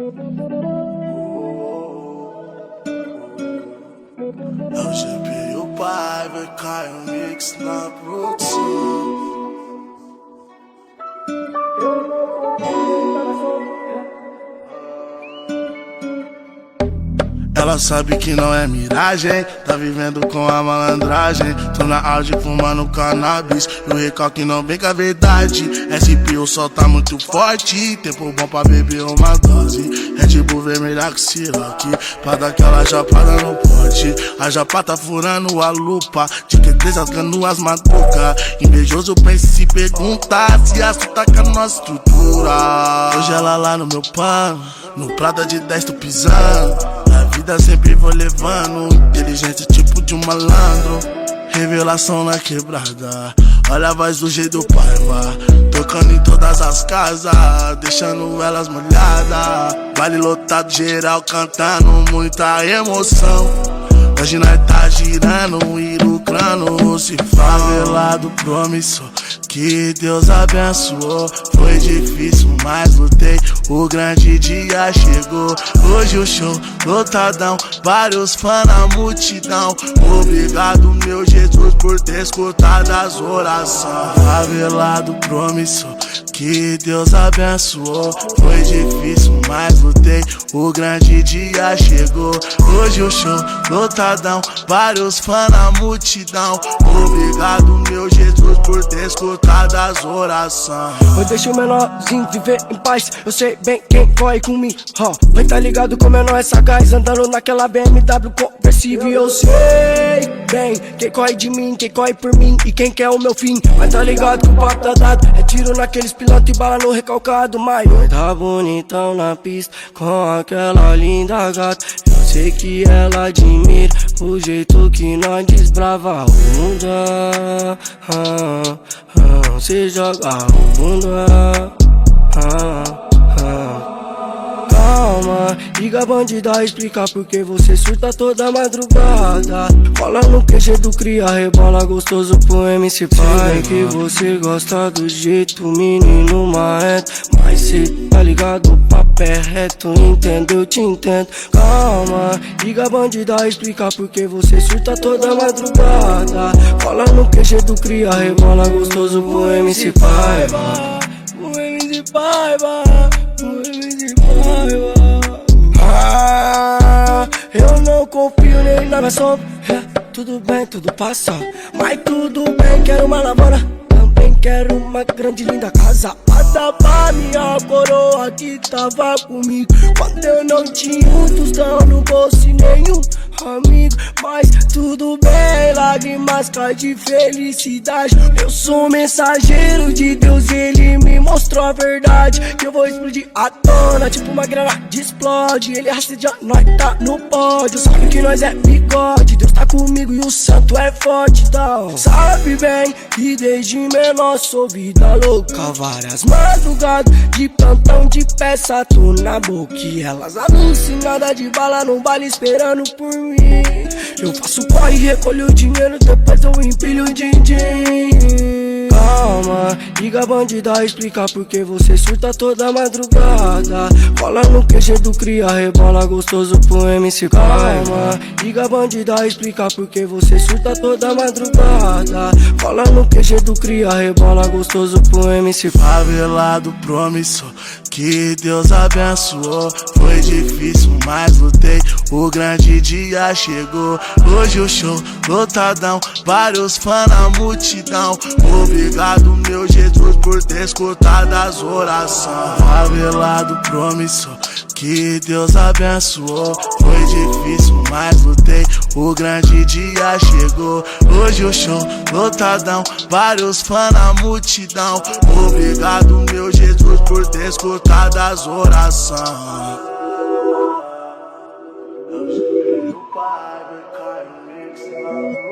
É o GP e o pai, vai cair um mix na produção. Ela sabe que não é miragem, tá vivendo com a malandragem. Tô na Audi fumando cannabis e o recalque não vem com a verdade. SP o sol tá muito forte, tempo bom pra beber uma dose. Red Bull vermelha com Ciroc, pra dar aquela japada no pote. A japa tá furando a lupa, de QT rasgando as madrugas. Invejoso pensa em se perguntar se assusta com a nossa estrutura. Hoje ela lá no meu pano, no Prada de 10 tô pisando. A vida sempre vou levando, inteligente tipo de um malandro. Revelação na quebrada, olha a voz do jeito do Paiva, tocando em todas as casas, deixando elas molhadas. Vale lotado, geral cantando, muita emoção. Hoje nós tá girando e lucrando, se favelado promissor. Que Deus abençoou, foi difícil, mas lutei, o grande dia chegou. Hoje o show lotadão, vários fãs na multidão. Obrigado meu Jesus por ter escutado as orações. Favelado promissor, que Deus abençoou, foi difícil, mas lutei, o grande dia chegou. Hoje o show lotadão, vários fãs na multidão. Obrigado meu Jesus por ter escutado as orações. Eu deixo o menorzinho viver em paz, eu sei bem quem corre comigo. Vai tá ligado com o menor é sagaz, andando naquela BMW conversível. Eu sei bem quem corre de mim, quem corre por mim e quem quer o meu fim. Vai tá ligado que o papo tá dado, é tiro naqueles pilotos e bala no recalcado. Mas nós tá bonitão na pista, com aquela linda gata. Eu sei que ela admira o jeito que nós desbrava o mundo. Se joga a bunda. Calma, liga a bandida, explica porque você surta toda madrugada. Cola no QG do cria, rebola gostoso pro MC Pai. Que você gosta do jeito, menino marreto, mas cê tá ligado, o papo é reto, entendo, eu te entendo. Calma, liga a bandida, explica porque você surta toda madrugada. Cola no QG do cria, rebola gostoso pro MC Pai. O MC Paiva, o MC Paiva. Eu não confio nem na minha sombra. Tudo bem, tudo passa, mas tudo bem, quero uma lavoura. Também quero uma grande linda casa. Mata pra minha coroa que tava comigo quando eu não tinha um tostão no bolso e nenhum amigo. Mas tudo bem, lágrimas caem de felicidade. Eu sou mensageiro de Deus, ele me mostrou a verdade. Que eu vou explodir a tona, tipo uma granada explode. Ele rasteja, nós tá no pódio, sabe que nós é bigode. Deus tá comigo e o santo é forte, então sabe bem que desde menor sou vida louca. Várias madrugadas de plantão de peça, tô na boca e elas alucinadas de bala no baile esperando por mim. Eu faço corre, recolho o dinheiro, depois eu empilho o din-din. Calma, liga a bandida, explica porque você surta toda madrugada. Cola no QG do cria, rebola gostoso pro MC. Calma, liga a bandida, explica porque você surta toda madrugada. Cola no QG do cria, rebola gostoso pro MC. Favelado promissor, que Deus abençoou, foi difícil, mas lutei, o grande dia chegou. Hoje o show lotadão, vários fãs na multidão. Obrigado meu Jesus por ter escutado as orações. Favelado promissor, que Deus abençoou, foi difícil, mas lutei, o grande dia chegou. Hoje o show lotadão, vários fãs na multidão. Obrigado meu Jesus por ter escutado as orações. É o GP e o pai, vai cair um mix.